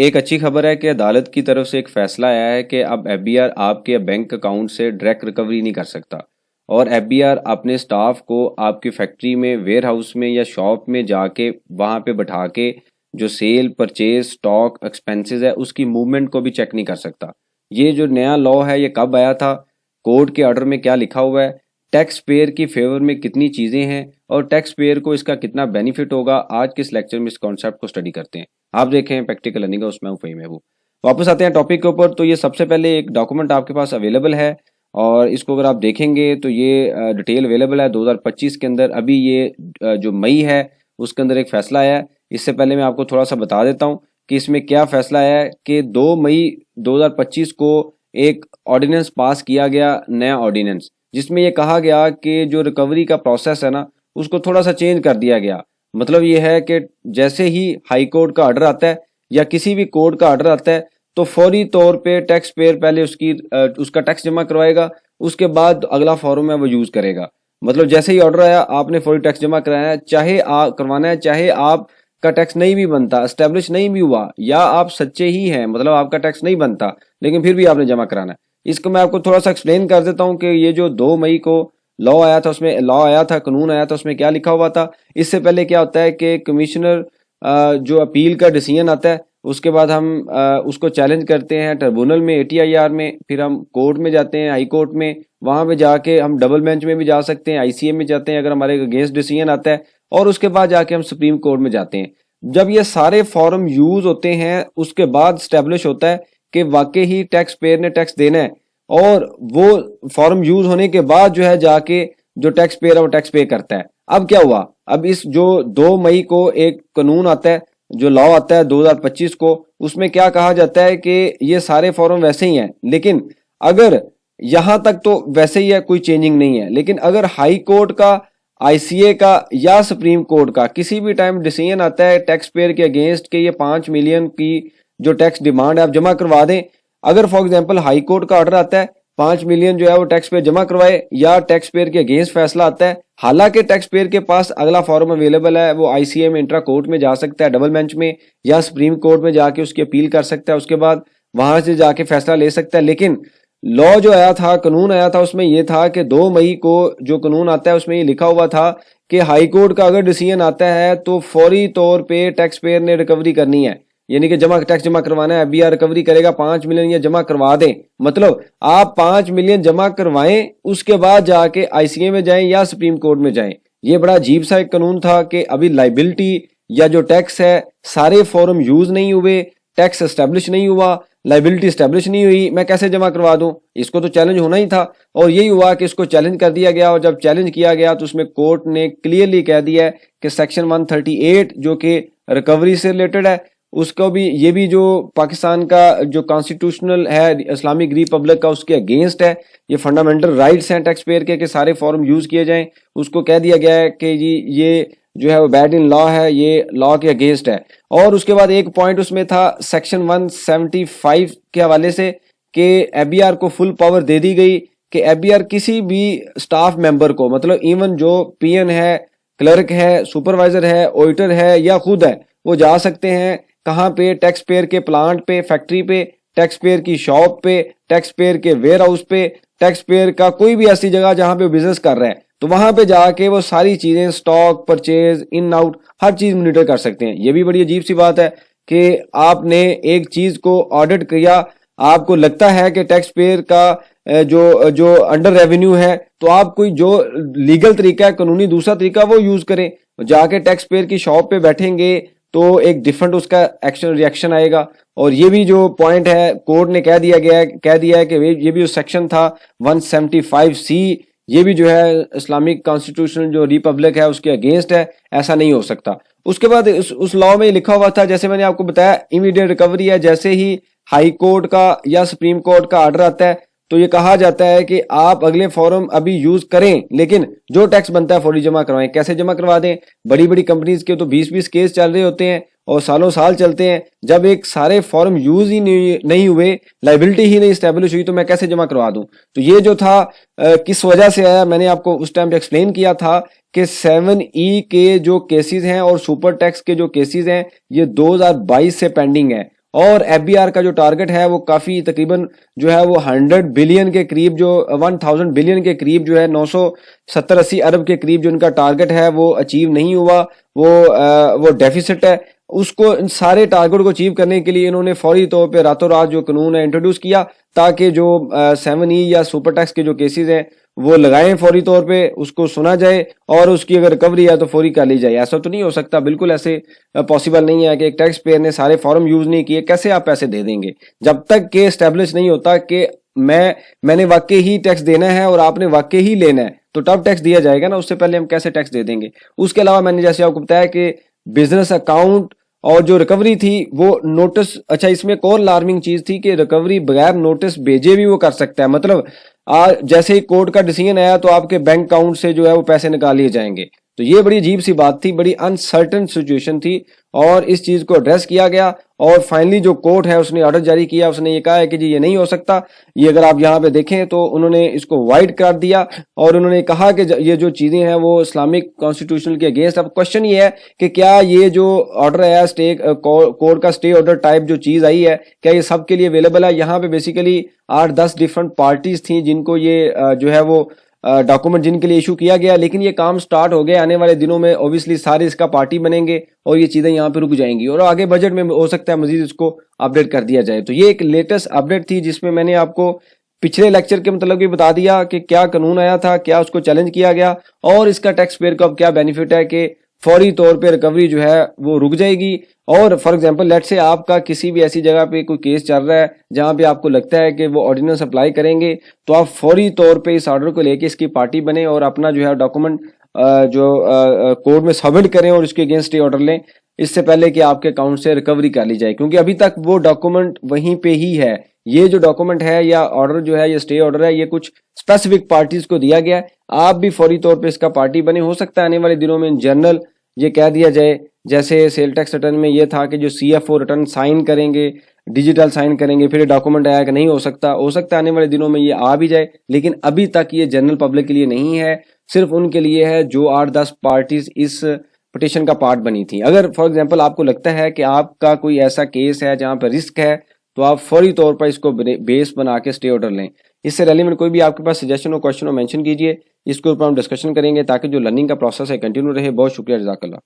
एक अच्छी खबर है कि अदालत की तरफ से एक फैसला आया है कि अब एफबीआर आपके बैंक अकाउंट से डायरेक्ट रिकवरी नहीं कर सकता और एफबीआर अपने स्टाफ को आपकी फैक्ट्री में, वेयर हाउस में या शॉप में जाके वहाँ पे बैठा के जो सेल, परचेज, स्टॉक, एक्सपेंसेस है उसकी मूवमेंट को भी चेक नहीं कर सकता। ये जो नया लॉ है ये कब आया था, कोर्ट के ऑर्डर में क्या लिखा हुआ है, टैक्स पेयर की फेवर में कितनी चीज़ें हैं और टैक्स पेयर को इसका कितना बेनिफिट होगा, आज के इस लेक्चर में इस कॉन्सेप्ट को स्टडी करते हैं। आप देखें प्रैक्टिकल लर्निंग, उसमें फ़हीम महबूब। वापस आते हैं टॉपिक के ऊपर। तो ये सबसे पहले एक डॉक्यूमेंट आपके पास अवेलेबल है और इसको अगर आप देखेंगे तो ये डिटेल अवेलेबल है 2025 के अंदर। अभी ये जो मई है उसके अंदर एक फ़ैसला आया है। इससे पहले मैं आपको थोड़ा सा बता देता हूँ कि इसमें क्या फ़ैसला आया है कि 2 मई 2025 को एक ऑर्डिनेंस पास किया गया, नया ऑर्डिनेंस, जिसमें ये कहा गया कि जो रिकवरी का प्रोसेस है ना उसको थोड़ा सा चेंज कर दिया गया। मतलब ये है कि जैसे ही हाई कोर्ट का ऑर्डर आता है या किसी भी कोर्ट का ऑर्डर आता है तो फौरी तौर पे टैक्स पेयर पहले उसका टैक्स जमा करवाएगा, उसके बाद अगला फॉर्म है वो यूज करेगा। मतलब जैसे ही ऑर्डर आया आपने फौरी टैक्स जमा कराना है, चाहे आप करवाना है, चाहे आपका टैक्स नहीं भी बनता, एस्टेब्लिश नहीं भी हुआ, या आप सच्चे ही हैं मतलब आपका टैक्स नहीं बनता लेकिन फिर भी आपने जमा कराना है। इसको मैं आपको थोड़ा सा एक्सप्लेन कर देता हूँ कि ये जो 2 मई को लॉ आया था, उसमें लॉ आया था, कानून आया था, उसमें क्या लिखा हुआ था। इससे पहले क्या होता है कि कमिश्नर जो अपील का डिसीजन आता है उसके बाद हम उसको चैलेंज करते हैं ट्रिब्यूनल में, एटीआईआर में, फिर हम कोर्ट में जाते हैं, हाई कोर्ट में, वहां पे जाके हम डबल बेंच में भी जा सकते हैं, आईसीए में जाते हैं अगर हमारे अगेंस्ट डिसीजन आता है, और उसके बाद जाके हम सुप्रीम कोर्ट में जाते हैं। जब ये सारे फॉर्म यूज होते हैं उसके बाद स्टैब्लिश होता है कि वाकई ही टैक्स पेयर ने टैक्स देना है, और वो फॉर्म यूज होने के बाद जो है जाके जो टैक्स पेयर है वो टैक्स पे करता है। अब क्या हुआ, अब इस जो 2 मई को एक कानून आता है, जो लॉ आता है 2025 को, उसमें क्या कहा जाता है कि ये सारे फॉर्म वैसे ही हैं, लेकिन अगर यहां तक तो वैसे ही है, कोई चेंजिंग नहीं है, लेकिन अगर हाई कोर्ट का, आईसीए का या सुप्रीम कोर्ट का किसी भी टाइम डिसीजन आता है टैक्स पेयर के अगेंस्ट के ये 5 मिलियन की जो टैक्स डिमांड है आप जमा करवा दें, अगर फॉर एग्जांपल हाई कोर्ट का ऑर्डर आता है 5 मिलियन जो है वो टैक्स पेयर जमा करवाए, या टैक्स पेयर के अगेंस्ट फैसला आता है, हालांकि टैक्स पेयर के पास अगला फॉर्म अवेलेबल है, वो आईसीए में, इंट्रा कोर्ट में जा सकता है, डबल बेंच में, या सुप्रीम कोर्ट में जाके उसकी अपील कर सकता है, उसके बाद वहां से जाके फैसला ले सकता है। लेकिन लॉ जो आया था, कानून आया था, उसमें यह था कि 2 मई को जो कानून आता है उसमें ये लिखा हुआ था कि हाई कोर्ट का अगर डिसीजन आता है तो फौरी तौर पे टैक्स पेयर ने रिकवरी करनी है, यानी कि टैक्स जमा करवाना है। एफबीआर रिकवरी करेगा 5 मिलियन, या जमा करवा दें, मतलब आप 5 मिलियन जमा करवाएं, उसके बाद जाके आईसीए में जाएं या सुप्रीम कोर्ट में जाएं। ये बड़ा अजीब सा एक कानून था कि अभी लाइबिलिटी या जो टैक्स है सारे फॉर्म यूज नहीं हुए, टैक्स एस्टेब्लिश नहीं हुआ, लाइबिलिटी एस्टेब्लिश नहीं हुई, मैं कैसे जमा करवा दूं। इसको तो चैलेंज होना ही था, और यही हुआ कि इसको चैलेंज कर दिया गया, और जब चैलेंज किया गया तो उसमें कोर्ट ने क्लियरली कह दिया है कि सेक्शन 138 जो कि रिकवरी से रिलेटेड है, उसको भी, ये भी जो पाकिस्तान का जो कॉन्स्टिट्यूशनल है इस्लामिक रिपब्लिक का, उसके अगेंस्ट है। ये फंडामेंटल राइट्स हैं टैक्स पेयर के सारे फॉर्म यूज किए जाएं, उसको कह दिया गया है कि जी ये जो है वो बैड इन लॉ है, ये लॉ के अगेंस्ट है। और उसके बाद एक पॉइंट उसमें था सेक्शन 175 के हवाले से कि एफबीआर को फुल पावर दे दी गई कि एफबीआर किसी भी स्टाफ मेंबर को, मतलब इवन जो पीएन है, क्लर्क है, सुपरवाइजर है, ऑडिटर है या खुद है, वो जा सकते हैं कहाँ पे, टैक्स पेयर के प्लांट पे, फैक्ट्री पे, टैक्स पेयर की शॉप पे, टैक्स पेयर के वेयर हाउस पे, टैक्स पेयर का कोई भी ऐसी जगह जहां पे बिजनेस कर रहे हैं, तो वहां पे जाके वो सारी चीजें, स्टॉक, परचेज, इन आउट, हर चीज मॉनिटर कर सकते हैं। ये भी बड़ी अजीब सी बात है कि आपने एक चीज को ऑडिट किया, आपको लगता है कि टैक्स पेयर का जो जो अंडर रेवेन्यू है, तो आप कोई जो लीगल तरीका है, कानूनी दूसरा तरीका वो यूज करें, जाके टैक्स पेयर की शॉप पे बैठेंगे तो एक डिफरेंट उसका एक्शन रिएक्शन आएगा। और ये भी जो पॉइंट है कोर्ट ने कह दिया है कि ये भी जो सेक्शन था 175C, ये भी जो है इस्लामिक कॉन्स्टिट्यूशन जो रिपब्लिक है उसके अगेंस्ट है, ऐसा नहीं हो सकता। उसके बाद उस लॉ में लिखा हुआ था, जैसे मैंने आपको बताया, इमीडिएट रिकवरी है। जैसे ही हाई कोर्ट का या सुप्रीम कोर्ट का ऑर्डर आता है तो ये कहा जाता है कि आप अगले फॉर्म अभी यूज करें, लेकिन जो टैक्स बनता है फौरी जमा करवाएं। कैसे जमा करवा दें, बड़ी बड़ी कंपनीज के तो 20-20 केस चल रहे होते हैं और सालों साल चलते हैं। जब एक सारे फॉर्म यूज ही नहीं हुए, लाइबिलिटी ही नहीं स्टैब्लिश हुई, तो मैं कैसे जमा करवा दूं। तो ये जो था किस वजह से आया, मैंने आपको उस टाइम पे एक्सप्लेन किया था कि 7E के जो केसेस हैं और सुपर टैक्स के जो केसेस हैं ये 2022 से पेंडिंग है, और एफबीआर का जो टारगेट है वो काफ़ी तकरीबन जो है वो 100 बिलियन के करीब, जो 1000 बिलियन के करीब जो है, 970-80 अरब के करीब जो उनका टारगेट है वो अचीव नहीं हुआ। वो डेफिसिट है। उसको, इन सारे टारगेट को अचीव करने के लिए इन्होंने फौरी तौर पे रातों रात जो कानून है इंट्रोड्यूस किया, ताकि जो 7E या सुपर टैक्स के जो केसेस हैं वो लगाएं फौरी तौर पे, उसको सुना जाए और उसकी अगर रिकवरी है तो फौरी कर ली जाए। ऐसा तो नहीं हो सकता, बिल्कुल ऐसे पॉसिबल नहीं है कि एक टैक्स पेयर ने सारे फॉर्म यूज नहीं किए, कैसे आप पैसे दे देंगे? जब तक के एस्टेब्लिश नहीं होता कि मैंने वाकई ही टैक्स देना है और आपने वाकई ही लेना है, तो तब टैक्स दिया जाएगा ना, उससे पहले हम कैसे टैक्स दे देंगे? उसके अलावा मैंने जैसे आपको बताया कि बिजनेस अकाउंट और जो रिकवरी थी वो नोटिस, अच्छा इसमें एक और अलार्मिंग चीज थी कि रिकवरी बगैर नोटिस भेजे भी वो कर सकता है। मतलब जैसे ही कोर्ट का डिसीजन आया तो आपके बैंक अकाउंट से जो है वो पैसे निकाल लिए जाएंगे। तो ये बड़ी अजीब सी बात थी, बड़ी अनसर्टन सिचुएशन थी, और इस चीज को एड्रेस किया गया। और फाइनली जो कोर्ट है उसने ऑर्डर जारी किया, उसने ये कहा है कि जी ये नहीं हो सकता। ये अगर आप यहाँ पे देखें तो उन्होंने इसको वाइड कर दिया और उन्होंने कहा कि ये जो चीजें हैं वो इस्लामिक कॉन्स्टिट्यूशन के अगेंस्ट। अब क्वेश्चन ये है कि क्या ये जो ऑर्डर है, स्टे कोर्ट का स्टे ऑर्डर टाइप जो चीज आई है, क्या ये सबके लिए अवेलेबल है? यहाँ पे बेसिकली 8-10 डिफरेंट पार्टीज थी जिनको ये जो है वो डॉक्यूमेंट जिनके लिए इशू किया गया, लेकिन ये काम स्टार्ट हो गया। आने वाले दिनों में ऑब्वियसली सारे इसका पार्टी बनेंगे और ये चीजें यहाँ पे रुक जाएंगी, और आगे बजट में हो सकता है मजीद इसको अपडेट कर दिया जाए। तो ये एक लेटेस्ट अपडेट थी जिसमें मैंने आपको पिछले लेक्चर के मतलब भी बता दिया कि क्या कानून आया था, क्या उसको चैलेंज किया गया, और इसका टैक्स पेयर को अब क्या बेनिफिट है कि फौरी तौर पे रिकवरी जो है वो रुक जाएगी। और फॉर एग्जांपल लेट से आपका किसी भी ऐसी जगह पे कोई केस चल रहा है जहां पे आपको लगता है कि वो ऑर्डिनेंस अप्लाई करेंगे, तो आप फौरी तौर पे इस ऑर्डर को लेके इसकी पार्टी बने और अपना जो है डॉक्यूमेंट जो कोर्ट में सबमिट करें और इसके अगेंस्ट ऑर्डर लें, इससे पहले कि आपके अकाउंट से रिकवरी कर ली जाए, क्योंकि अभी तक वो डॉक्यूमेंट वहीं पे ही है। ये जो डॉक्यूमेंट है या ऑर्डर जो है, ये स्टे ऑर्डर है, ये कुछ स्पेसिफिक पार्टीज को दिया गया है। आप भी फौरी तौर पे इसका पार्टी बने। हो सकता है आने वाले दिनों में इन जनरल ये कह दिया जाए, जैसे सेल टैक्स रिटर्न में ये था कि जो CFO रिटर्न साइन करेंगे, डिजिटल साइन करेंगे, फिर डॉक्यूमेंट आया कि नहीं हो सकता। हो सकता है आने वाले दिनों में ये आ भी जाए, लेकिन अभी तक ये जनरल पब्लिक के लिए नहीं है, सिर्फ उनके लिए है जो 8-10 पार्टीज इस पिटिशन का पार्ट बनी थी। अगर फॉर एग्जांपल आपको लगता है कि आपका कोई ऐसा केस है जहां पर रिस्क है, तो आप फौरी तौर पर इसको बेस बना के स्टे ऑर्डर लें। इससे रेलिवेंट कोई भी आपके पास सजेशन हो, क्वेश्चन हो, मेंशन कीजिए, इसके ऊपर हम डिस्कशन करेंगे ताकि जो लर्निंग का प्रोसेस है कंटिन्यू रहे। बहुत शुक्रिया, जज़ाकल्लाह।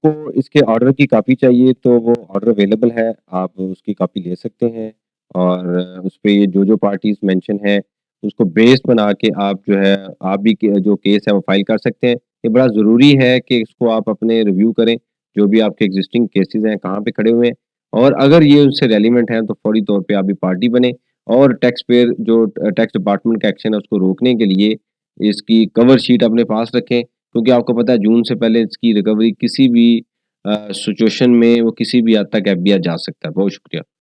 आपको इसके ऑर्डर की कॉपी चाहिए तो वो ऑर्डर अवेलेबल है, आप उसकी कॉपी ले सकते हैं और उस पे ये जो पार्टीज़ मेंशन है उसको बेस बना के आप जो है आप भी जो केस है वो फाइल कर सकते हैं। ये बड़ा ज़रूरी है कि इसको आप अपने रिव्यू करें, जो भी आपके एग्जिस्टिंग केसेज़ हैं कहाँ पे खड़े हुए हैं, और अगर ये उससे रेलिवेंट हैं तो फौरी तौर पे आप भी पार्टी बनें और टैक्स पेयर जो टैक्स डिपार्टमेंट का एक्शन है उसको रोकने के लिए इसकी कवर शीट अपने पास रखें, क्योंकि आपको पता है जून से पहले इसकी रिकवरी किसी भी सिचुएशन में वो किसी भी हद तक एफबीआर जा सकता है। बहुत शुक्रिया।